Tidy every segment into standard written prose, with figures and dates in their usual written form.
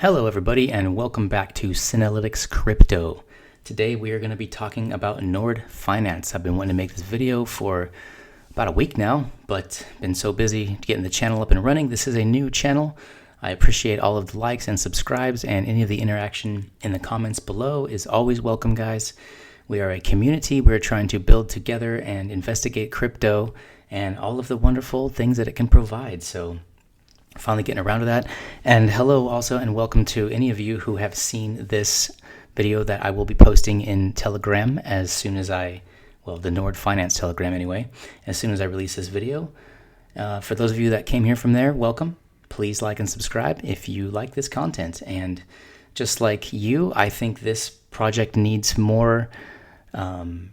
Hello everybody and welcome back to Synalytics Crypto. Today we are going to be talking about NORD Finance. I've been wanting to make this video for about a week now, but been so busy getting the channel up and running. This is a new channel. I appreciate all of the likes and subscribes, and any of the interaction in the comments below is always welcome, guys. We are a community. We're trying to build together and investigate crypto and all of the wonderful things that it can provide. So finally getting around to that. And hello also, and welcome to any of you who have seen this video that I will be posting in Telegram as soon as the NORD Finance Telegram anyway, as soon as I release this video. For those of you that came here from there, welcome. Please like and subscribe if you like this content. And just like you, I think this project needs more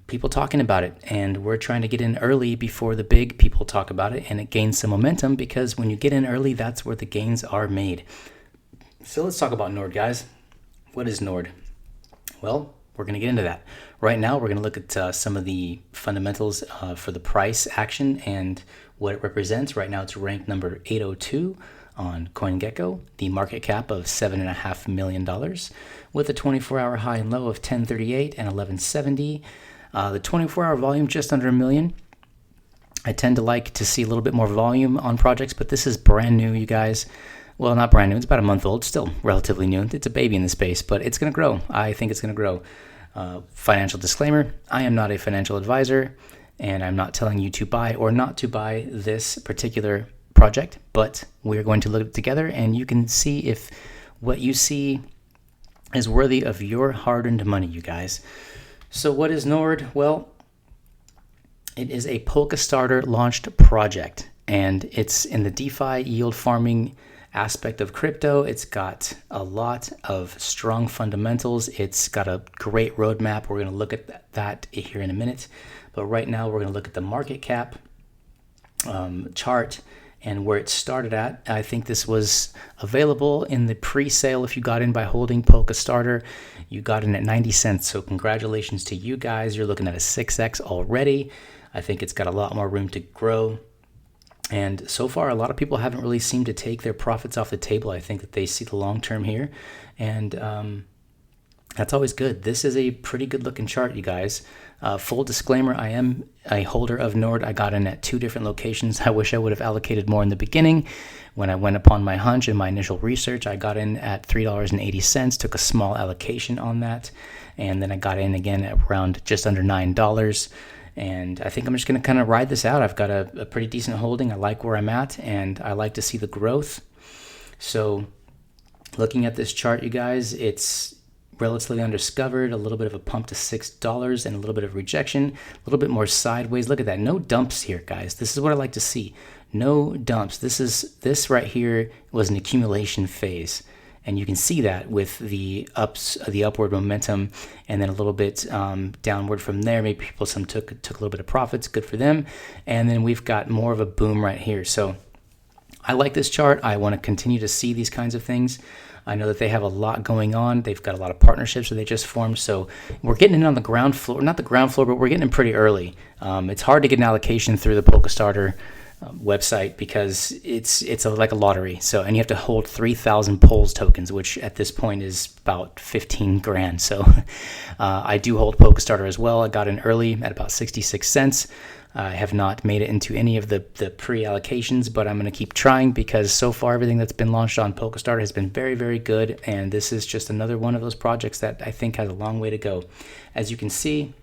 people talking about it, and we're trying to get in early before the big people talk about it, and it gains some momentum because when you get in early, that's where the gains are made. So let's talk about NORD, guys. What is NORD? Well, we're going to get into that. Right now, we're going to look at some of the fundamentals for the price action and what it represents. Right now, it's ranked number 802 on CoinGecko, the market cap of $7.5 million, with a 24-hour high and low of 1038 and 1170. The 24-hour volume just under a million. I tend to like to see a little bit more volume on projects, but this is brand new, you guys. Well, not brand new. It's about a month old. Still relatively new. It's a baby in the space, but it's going to grow. I think it's going to grow. Financial disclaimer, I am not a financial advisor, and I'm not telling you to buy or not to buy this particular project, but we're going to look at it together, and you can see if what you see is worthy of your hard-earned money, you guys. So what is NORD? Well, it is a Polkastarter launched project, and it's in the DeFi yield farming aspect of crypto. It's got a lot of strong fundamentals. It's got a great roadmap. We're going to look at that here in a minute, but right now we're going to look at the market cap chart and where it started at. I think this was available in the pre-sale. If you got in by holding Polkastarter, you got in at 90 cents. So congratulations to you guys. You're looking at a 6x already. I think it's got a lot more room to grow. And so far, a lot of people haven't really seemed to take their profits off the table. I think that they see the long term here. And that's always good. This is a pretty good looking chart, you guys. Full disclaimer, I am a holder of NORD. I got in at 2 different locations. I wish I would have allocated more in the beginning. When I went upon my hunch and my initial research, I got in at $3.80, took a small allocation on that. And then I got in again at around just under $9. And I think I'm just going to kind of ride this out. I've got a pretty decent holding. I like where I'm at, and I like to see the growth. So looking at this chart, you guys, it's relatively undiscovered, a little bit of a pump to $6 and a little bit of rejection, a little bit more sideways. Look at that. No dumps here, guys. This is what I like to see. No dumps. This right here was an accumulation phase. And you can see that with the upward momentum, and then a little bit downward from there. Maybe people took a little bit of profits, good for them. And then we've got more of a boom right here. So I like this chart. I want to continue to see these kinds of things. I know that they have a lot going on. They've got a lot of partnerships that they just formed. So we're getting in on the ground floor, not the ground floor, but we're getting in pretty early. It's hard to get an allocation through the Polkastarter website because it's like a lottery. So, and you have to hold 3,000 polls tokens, which at this point is about 15 grand. So I do hold Polkastarter as well. I got in early at about 66 cents. I have not made it into any of the pre-allocations, but I'm going to keep trying because so far everything that's been launched on Polkastarter has been very, very good. And this is just another one of those projects that I think has a long way to go. As you can see,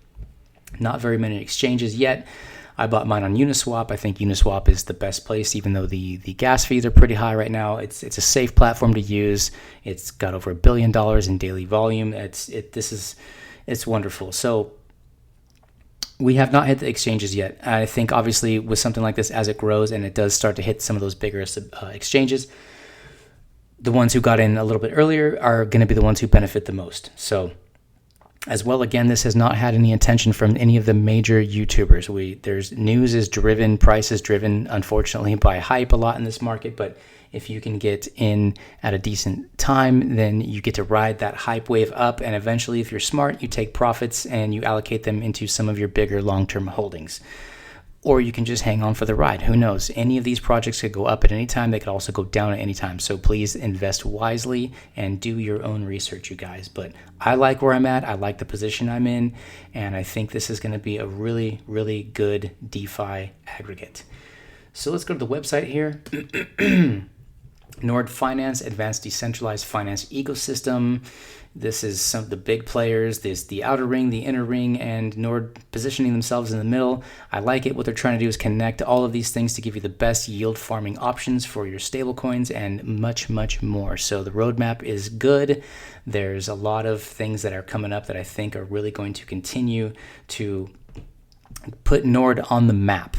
not very many exchanges yet. I bought mine on Uniswap. I think Uniswap is the best place, even though the gas fees are pretty high right now. It's a safe platform to use. It's got over $1 billion in daily volume. It's wonderful. So we have not hit the exchanges yet. I think obviously with something like this, as it grows and it does start to hit some of those bigger exchanges, the ones who got in a little bit earlier are going to be the ones who benefit the most. So as well, again, this has not had any attention from any of the major YouTubers. There's news is driven, price is driven, unfortunately, by hype a lot in this market. But if you can get in at a decent time, then you get to ride that hype wave up. And eventually, if you're smart, you take profits and you allocate them into some of your bigger long-term holdings. or you can just hang on for the ride. Who knows? Any of these projects could go up at any time. They could also go down at any time. So please invest wisely and do your own research, you guys. But I like where I'm at. I like the position I'm in. And I think this is going to be a really, really good DeFi aggregate. So let's go to the website here. NORD Finance, Advanced Decentralized Finance Ecosystem. This is some of the big players. There's the outer ring, the inner ring, and NORD positioning themselves in the middle. I like it. What they're trying to do is connect all of these things to give you the best yield farming options for your stablecoins and much, much more. So the roadmap is good. There's a lot of things that are coming up that I think are really going to continue to put NORD on the map.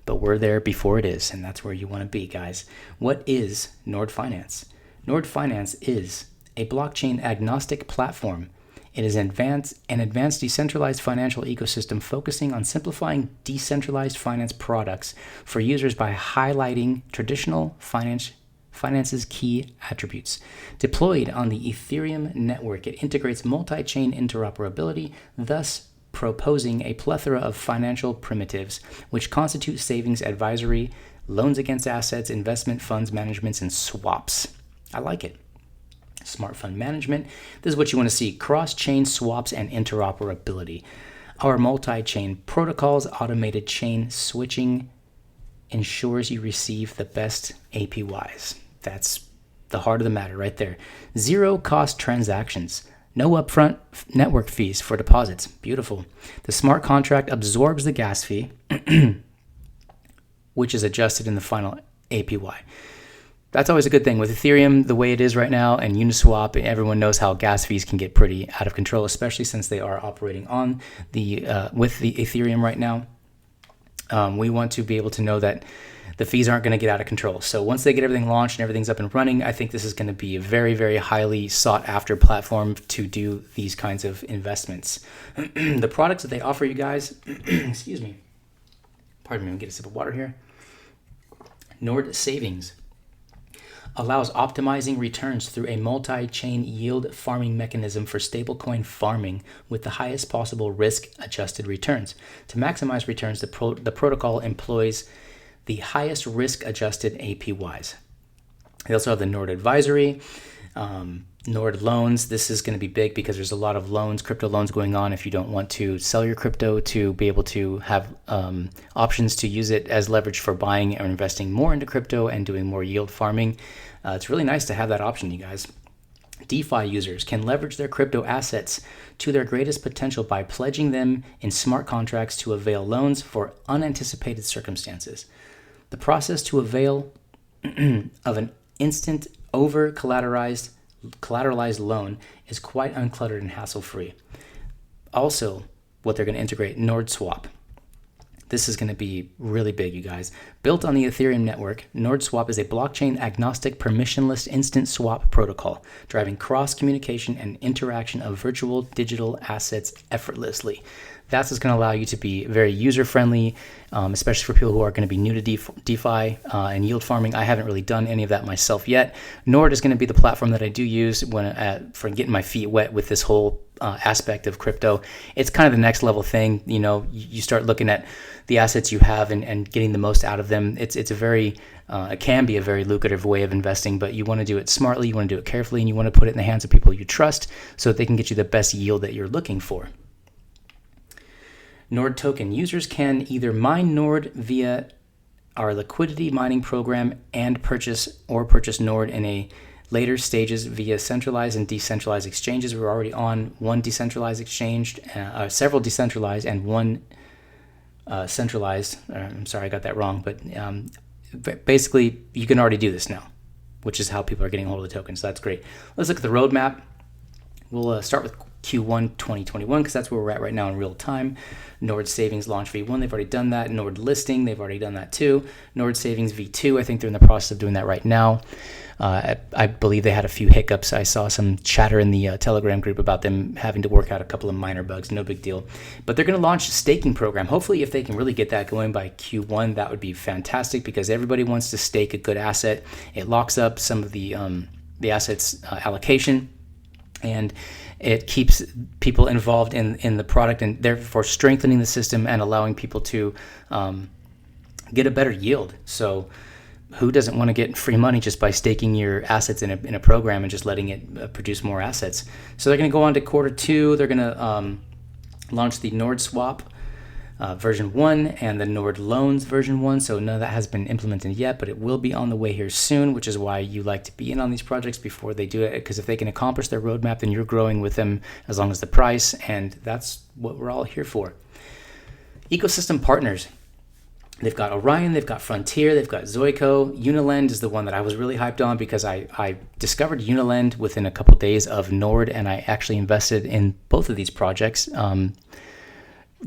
But we're there before it is, and that's where you want to be, guys. What is NORD Finance? NORD Finance is a blockchain agnostic platform. It is an advanced decentralized financial ecosystem focusing on simplifying decentralized finance products for users by highlighting traditional finance's key attributes. Deployed on the Ethereum network, it integrates multi-chain interoperability, thus proposing a plethora of financial primitives, which constitute savings advisory, loans against assets, investment funds managements, and swaps. I like it. Smart fund management. This is what you want to see. Cross-chain swaps and interoperability. Our multi-chain protocols, automated chain switching ensures you receive the best APYs. That's the heart of the matter right there. Zero cost transactions. No upfront network fees for deposits. Beautiful. The smart contract absorbs the gas fee, which is adjusted in the final APY. That's always a good thing. With Ethereum, the way it is right now, and Uniswap, everyone knows how gas fees can get pretty out of control, especially since they are operating on with the Ethereum right now. We want to be able to know that the fees aren't going to get out of control. So once they get everything launched and everything's up and running, I think this is going to be a very, very highly sought after platform to do these kinds of investments. The products that they offer you guys, excuse me, pardon me, I'm going to get a sip of water here. NORD Savings allows optimizing returns through a multi-chain yield farming mechanism for stablecoin farming with the highest possible risk-adjusted returns. To maximize returns, the protocol employs the highest risk-adjusted APYs. They also have the NORD Advisory, NORD Loans. This is going to be big because there's a lot of loans, crypto loans going on if you don't want to sell your crypto to be able to have options to use it as leverage for buying or investing more into crypto and doing more yield farming. It's really nice to have that option, you guys. DeFi users can leverage their crypto assets to their greatest potential by pledging them in smart contracts to avail loans for unanticipated circumstances. The process to avail of an instant over-collateralized loan is quite uncluttered and hassle-free. Also, what they're going to integrate, NORD Swap. This is going to be really big, you guys. Built on the Ethereum network, NORD Swap is a blockchain-agnostic, permissionless instant swap protocol, driving cross-communication and interaction of virtual digital assets effortlessly. That's what's going to allow you to be very user-friendly, especially for people who are going to be new to DeFi and yield farming. I haven't really done any of that myself yet. NORD is going to be the platform that I do use for getting my feet wet with this whole aspect of crypto. It's kind of the next level thing. You know, you start looking at the assets you have and getting the most out of them. It can be a very lucrative way of investing, but you want to do it smartly, you want to do it carefully, and you want to put it in the hands of people you trust so that they can get you the best yield that you're looking for. NORD token. Users can either mine NORD via our liquidity mining program and purchase NORD in a later stages via centralized and decentralized exchanges. We're already on one decentralized exchange, several decentralized, and one centralized. I'm sorry, I got that wrong, but basically you can already do this now, which is how people are getting a hold of the tokens. So that's great. Let's look at the roadmap. We'll start with Q1 2021 because that's where we're at right now in real time. NORD Savings Launch V1, they've already done that. NORD Listing, they've already done that too. NORD Savings V2, I think they're in the process of doing that right now. I believe they had a few hiccups. I saw some chatter in the Telegram group about them having to work out a couple of minor bugs. No big deal. But they're going to launch a staking program. Hopefully, if they can really get that going by Q1, that would be fantastic because everybody wants to stake a good asset. It locks up some of the assets allocation, and it keeps people involved in the product and therefore strengthening the system and allowing people to get a better yield. So who doesn't want to get free money just by staking your assets in a program and just letting it produce more assets? So they're going to go on to quarter 2. They're going to launch the NORD swap version 1 and the NORD loans version 1. So none of that has been implemented yet, but it will be on the way here soon, which is why you like to be in on these projects before they do it, because if they can accomplish their roadmap, then you're growing with them as long as the price, and that's what we're all here for. Ecosystem partners. They've got Orion, they've got Frontier, they've got Zoico. Unilend is the one that I was really hyped on because I discovered Unilend within a couple of days of NORD, and I actually invested in both of these projects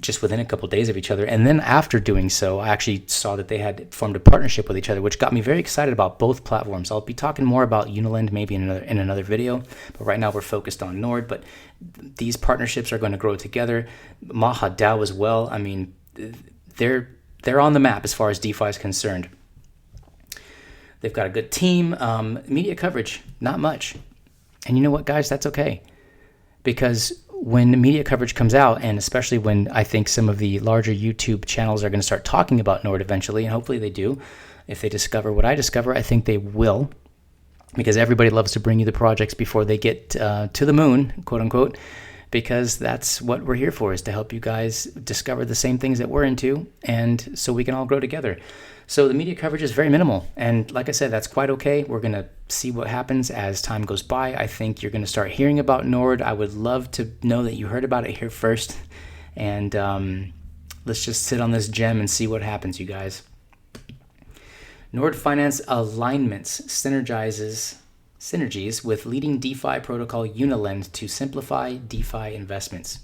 just within a couple of days of each other. And then after doing so, I actually saw that they had formed a partnership with each other, which got me very excited about both platforms. I'll be talking more about Unilend maybe in another video, but right now we're focused on NORD. But these partnerships are going to grow together. MahaDAO as well. I mean, they're on the map as far as DeFi is concerned. They've got a good team. Media coverage, not much. And you know what, guys? That's okay. Because when the media coverage comes out, and especially when I think some of the larger YouTube channels are going to start talking about NORD eventually, and hopefully they do, if they discover what I discover, I think they will. Because everybody loves to bring you the projects before they get to the moon, quote unquote. Because that's what we're here for, is to help you guys discover the same things that we're into, and so we can all grow together. So the media coverage is very minimal, and like I said, that's quite okay. We're going to see what happens as time goes by. I think you're going to start hearing about NORD. I would love to know that you heard about it here first, and let's just sit on this gem and see what happens, you guys. NORD Finance Alignments synergies with leading DeFi protocol Unilend to simplify DeFi investments.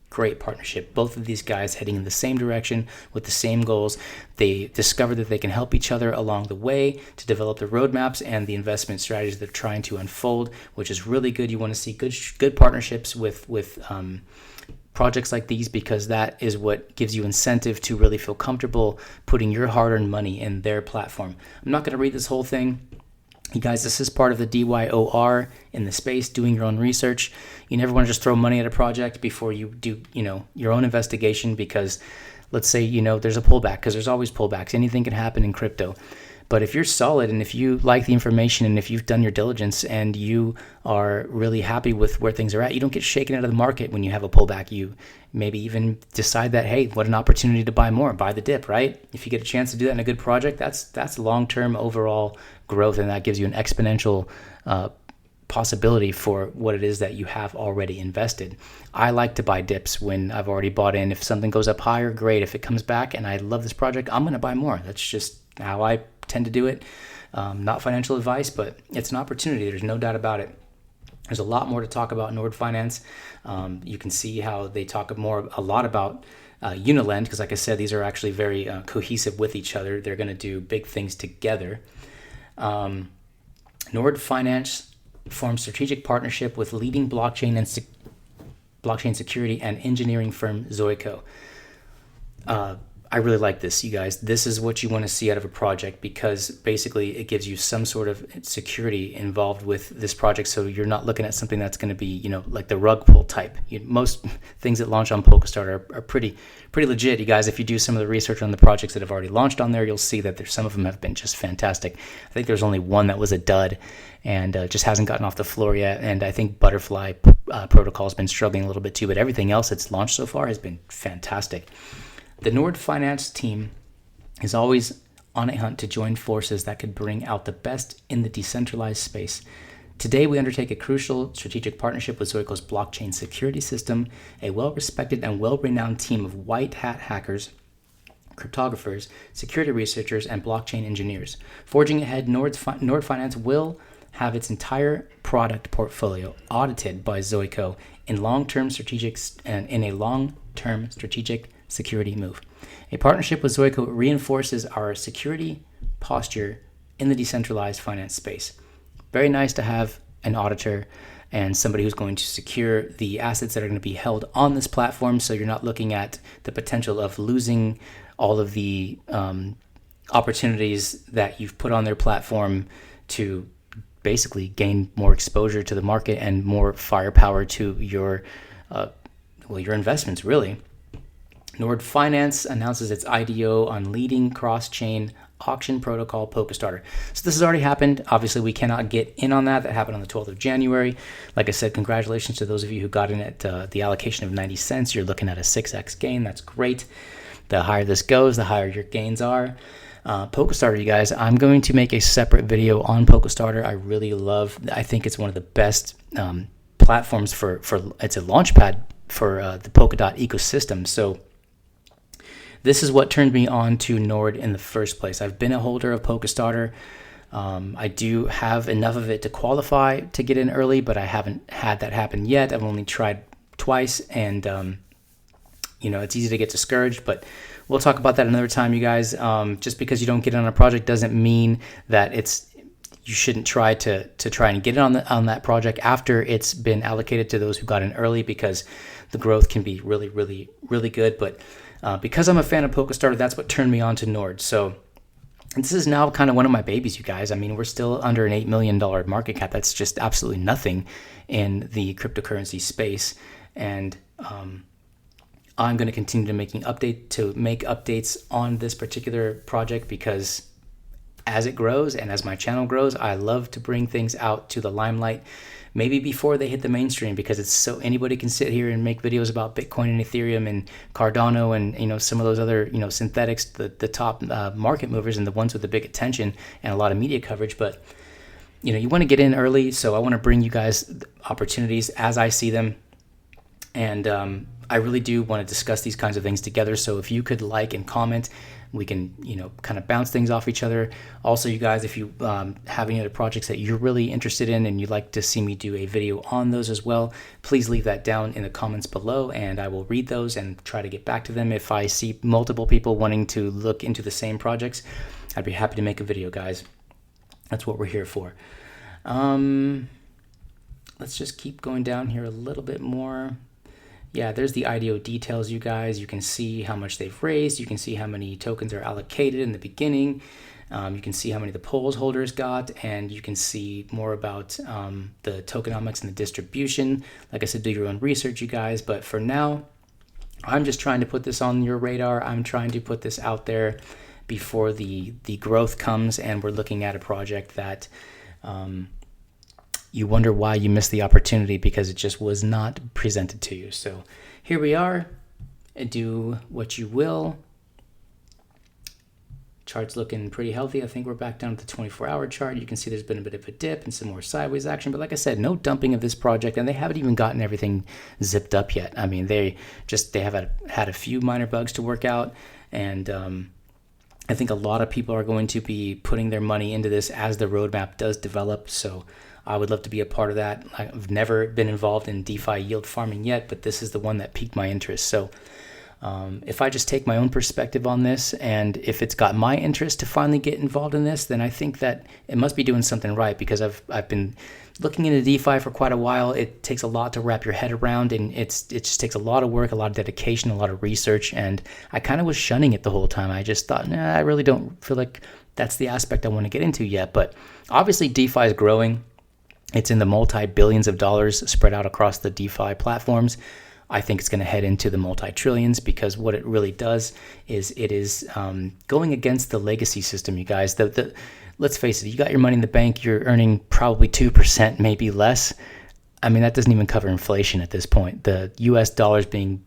Great partnership. Both of these guys heading in the same direction with the same goals. They discovered that they can help each other along the way to develop the roadmaps and the investment strategies they're trying to unfold, which is really good. You want to see good partnerships with projects like these, because that is what gives you incentive to really feel comfortable putting your hard-earned money in their platform. I'm not going to read this whole thing. You guys, this is part of the DYOR in the space, doing your own research. You never want to just throw money at a project before you do, your own investigation, because let's say, there's a pullback, because there's always pullbacks. Anything can happen in crypto. But if you're solid and if you like the information and if you've done your diligence and you are really happy with where things are at, you don't get shaken out of the market when you have a pullback. You maybe even decide that, hey, what an opportunity to buy more, buy the dip, right? If you get a chance to do that in a good project, that's long-term overall growth, and that gives you an exponential possibility for what it is that you have already invested. I like to buy dips when I've already bought in. If something goes up higher, great. If it comes back and I love this project, I'm going to buy more. That's just how I tend to do it. Not financial advice, but it's an opportunity. There's no doubt about it. There's a lot more to talk about NORD Finance. You can see how they talk a lot about Unilend, because like I said, these are actually very cohesive with each other. They're going to do big things together. NORD Finance forms strategic partnership with leading blockchain security and engineering firm Zoico. I really like this, you guys. This is what you want to see out of a project, because basically it gives you some sort of security involved with this project, so you're not looking at something that's going to be, like the rug pull type. Most things that launch on Polkastarter are pretty legit, you guys. If you do some of the research on the projects that have already launched on there, you'll see that some of them have been just fantastic. I think there's only one that was a dud and just hasn't gotten off the floor yet, and I think Butterfly Protocol has been struggling a little bit too, but everything else that's launched so far has been fantastic. The NORD Finance team is always on a hunt to join forces that could bring out the best in the decentralized space. Today, we undertake a crucial strategic partnership with Zoico's blockchain security system, a well-respected and well-renowned team of white hat hackers, cryptographers, security researchers, and blockchain engineers. Forging ahead, NORD Finance will have its entire product portfolio audited by Zoico in a long-term strategic security move. A partnership with Zoico reinforces our security posture in the decentralized finance space. Very nice to have an auditor and somebody who's going to secure the assets that are going to be held on this platform, so you're not looking at the potential of losing all of the opportunities that you've put on their platform to basically gain more exposure to the market and more firepower to your investments, really. NORD Finance announces its IDO on leading cross-chain auction protocol Polkastarter. So this has already happened. Obviously, we cannot get in on that. That happened on the 12th of January. Like I said, congratulations to those of you who got in at the allocation of 90 cents. You're looking at a 6x gain. That's great. The higher this goes, the higher your gains are. Polkastarter, you guys, I'm going to make a separate video on Polkastarter. I think it's one of the best platforms for it's a launch pad for the Polkadot ecosystem. So this is what turned me on to NORD in the first place. I've been a holder of Polkastarter. I do have enough of it to qualify to get in early, but I haven't had that happen yet. I've only tried twice, and it's easy to get discouraged, but we'll talk about that another time, you guys. Just because you don't get on a project doesn't mean that you shouldn't try to try and get it on that project after it's been allocated to those who got in early, because the growth can be really, really, really good. But because I'm a fan of Polkastarter, that's what turned me on to NORD. So this is now kind of one of my babies, you guys. I mean, we're still under an $8 million market cap. That's just absolutely nothing in the cryptocurrency space. And I'm going to continue to make updates on this particular project, because as it grows and as my channel grows, I love to bring things out to the limelight, maybe before they hit the mainstream, because it's so anybody can sit here and make videos about Bitcoin and Ethereum and Cardano and some of those other synthetics, the top market movers and the ones with the big attention and a lot of media coverage. But you want to get in early, so I want to bring you guys opportunities as I see them, and I really do want to discuss these kinds of things together. So if you could like and comment, we can, kind of bounce things off each other. Also, you guys, if you have any other projects that you're really interested in and you'd like to see me do a video on those as well, please leave that down in the comments below, and I will read those and try to get back to them. If I see multiple people wanting to look into the same projects, I'd be happy to make a video, guys. That's what we're here for. Let's just keep going down here a little bit more. Yeah, there's the IDO details, you guys. You can see how much they've raised. You can see how many tokens are allocated in the beginning. You can see how many the polls holders got, and you can see more about the tokenomics and the distribution. Like I said, do your own research, you guys. But for now, I'm just trying to put this on your radar. I'm trying to put this out there before the growth comes, and we're looking at a project that you wonder why you missed the opportunity, because it just was not presented to you. So here we are. Do what you will. Chart's looking pretty healthy. I think we're back down to the 24-hour chart. You can see there's been a bit of a dip and some more sideways action. But like I said, no dumping of this project, and they haven't even gotten everything zipped up yet. I mean, they have had a few minor bugs to work out, and I think a lot of people are going to be putting their money into this as the roadmap does develop. So I would love to be a part of that. I've never been involved in DeFi yield farming yet, but this is the one that piqued my interest. So if I just take my own perspective on this, and if it's got my interest to finally get involved in this, then I think that it must be doing something right, because I've been looking into DeFi for quite a while. It takes a lot to wrap your head around, and it just takes a lot of work, a lot of dedication, a lot of research, and I kind of was shunning it the whole time. I just thought, I really don't feel like that's the aspect I want to get into yet. But obviously DeFi is growing. It's in the multi-billions of dollars spread out across the DeFi platforms. I think it's going to head into the multi-trillions, because what it really does is it is going against the legacy system, you guys. Let's face it, you got your money in the bank, you're earning probably 2%, maybe less. I mean, that doesn't even cover inflation at this point. The US dollar is being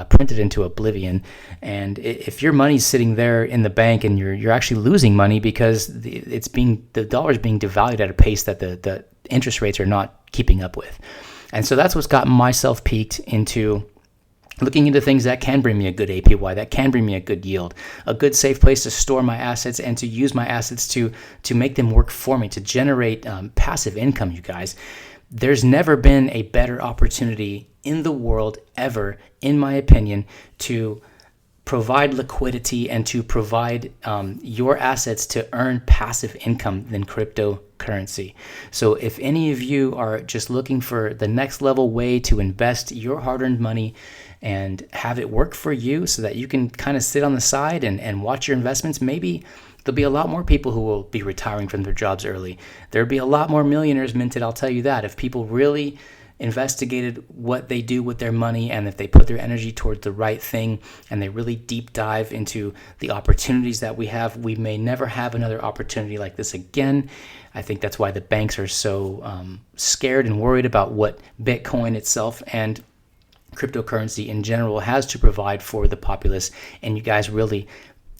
printed into oblivion, and if your money's sitting there in the bank and you're actually losing money because the dollar is being devalued at a pace that the interest rates are not keeping up with. And so that's what's gotten myself peaked into looking into things that can bring me a good APY, that can bring me a good yield, a good safe place to store my assets and to use my assets to make them work for me, to generate passive income, you guys. There's never been a better opportunity in the world ever, in my opinion, to provide liquidity and to provide your assets to earn passive income than cryptocurrency. So if any of you are just looking for the next level way to invest your hard-earned money and have it work for you so that you can kind of sit on the side and watch your investments, maybe there'll be a lot more people who will be retiring from their jobs early. There'll be a lot more millionaires minted, I'll tell you that. If people really investigated what they do with their money, and if they put their energy towards the right thing and they really deep dive into the opportunities that we have, we may never have another opportunity like this again. I think that's why the banks are so scared and worried about what Bitcoin itself and cryptocurrency in general has to provide for the populace. And you guys, really,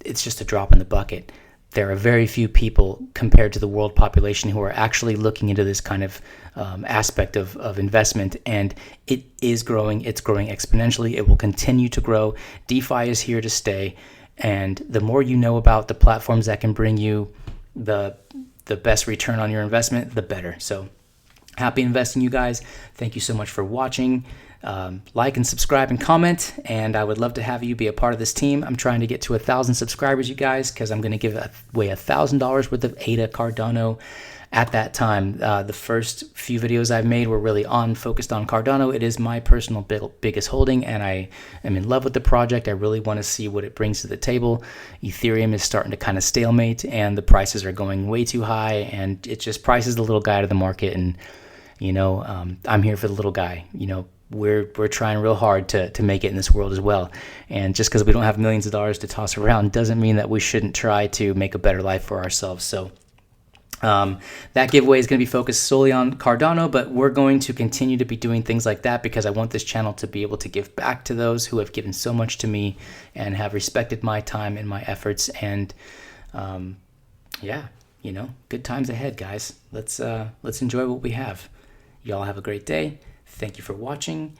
it's just a drop in the bucket. There are very few people compared to the world population who are actually looking into this kind of aspect of investment, and it is growing. It's growing exponentially. It will continue to grow. DeFi is here to stay, and the more you know about the platforms that can bring you the best return on your investment, the better. So happy investing, you guys. Thank you so much for watching. Like and subscribe and comment, and I would love to have you be a part of this team. I'm trying to get to 1,000 subscribers, you guys, because I'm going to give away $1,000 worth of ADA Cardano at that time. The first few videos I've made were really focused on Cardano. It is my personal biggest holding, and I am in love with the project. I really want to see what it brings to the table. Ethereum is starting to kind of stalemate, and the prices are going way too high, and it just prices the little guy to the market. And I'm here for the little guy. We're trying real hard to make it in this world as well. And just because we don't have millions of dollars to toss around doesn't mean that we shouldn't try to make a better life for ourselves. So that giveaway is going to be focused solely on Cardano, but we're going to continue to be doing things like that because I want this channel to be able to give back to those who have given so much to me and have respected my time and my efforts. And good times ahead, guys. Let's enjoy what we have. Y'all have a great day. Thank you for watching.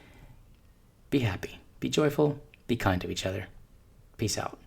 Be happy, be joyful, be kind to each other. Peace out.